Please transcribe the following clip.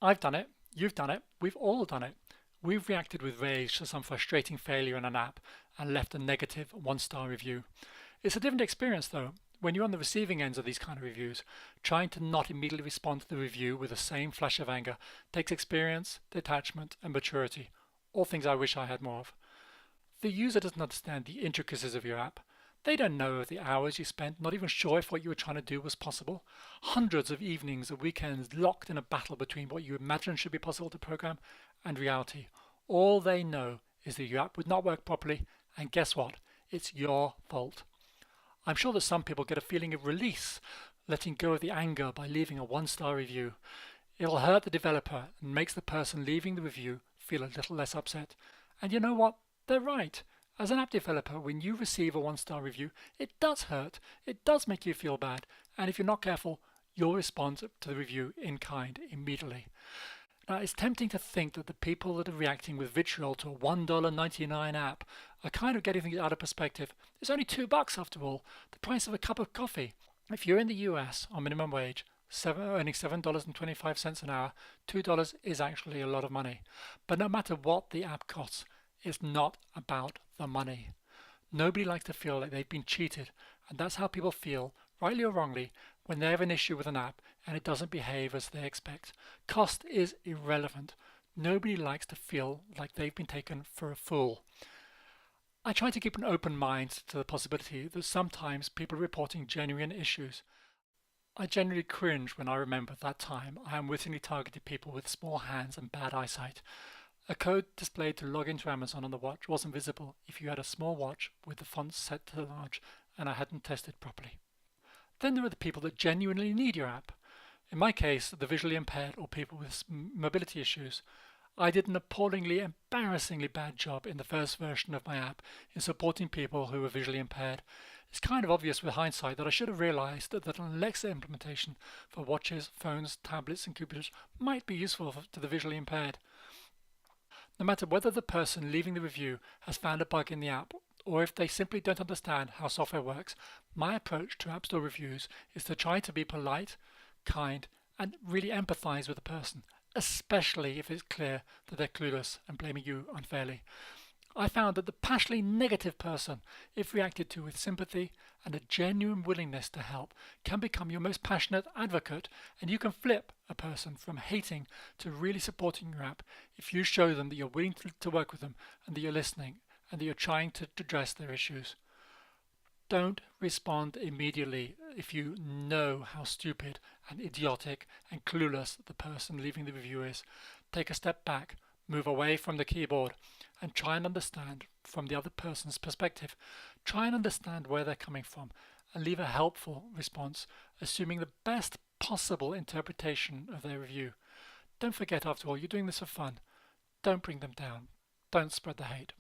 I've done it, you've done it, we've all done it. We've reacted with rage to some frustrating failure in an app and left a negative one-star review. It's a different experience though. When you're on the receiving ends of these kind of reviews, trying to not immediately respond to the review with the same flash of anger takes experience, detachment, and maturity, all things I wish I had more of. The user doesn't understand the intricacies of your app. They don't know of the hours you spent, not even sure if what you were trying to do was possible. Hundreds of evenings and weekends locked in a battle between what you imagine should be possible to program and reality. All they know is that your app would not work properly, and guess what? It's your fault. I'm sure that some people get a feeling of release, letting go of the anger by leaving a one-star review. It'll hurt the developer and makes the person leaving the review feel a little less upset. And you know what? They're right. As an app developer, when you receive a one-star review, it does hurt. It does make you feel bad. And if you're not careful, you'll respond to the review in kind immediately. Now, it's tempting to think that the people that are reacting with vitriol to a $1.99 app are kind of getting things out of perspective. It's only $2 after all, the price of a cup of coffee. If you're in the US on minimum wage, earning $7.25 an hour, $2 is actually a lot of money. But no matter what the app costs, it's not about the money. Nobody likes to feel like they've been cheated, and that's how people feel, rightly or wrongly, when they have an issue with an app and it doesn't behave as they expect. Cost is irrelevant. Nobody likes to feel like they've been taken for a fool. I try to keep an open mind to the possibility that sometimes people are reporting genuine issues. I generally cringe when I remember that time I unwittingly targeted people with small hands and bad eyesight. A code displayed to log into Amazon on the watch wasn't visible if you had a small watch with the font set to large and I hadn't tested properly. Then there are the people that genuinely need your app. In my case, the visually impaired or people with mobility issues. I did an appallingly, embarrassingly bad job in the first version of my app in supporting people who were visually impaired. It's kind of obvious with hindsight that I should have realized that an Alexa implementation for watches, phones, tablets, and computers might be useful to the visually impaired. No matter whether the person leaving the review has found a bug in the app or if they simply don't understand how software works, my approach to App Store reviews is to try to be polite, kind, and really empathize with the person, especially if it's clear that they're clueless and blaming you unfairly. I found that the passionately negative person, if reacted to with sympathy and a genuine willingness to help, can become your most passionate advocate, and you can flip a person from hating to really supporting your app if you show them that you're willing to work with them and that you're listening and that you're trying to address their issues. Don't respond immediately if you know how stupid and idiotic and clueless the person leaving the review is. Take a step back, move away from the keyboard, and try and understand from the other person's perspective. Try and understand where they're coming from and leave a helpful response, assuming the best possible interpretation of their review. Don't forget, after all, you're doing this for fun. Don't bring them down. Don't spread the hate.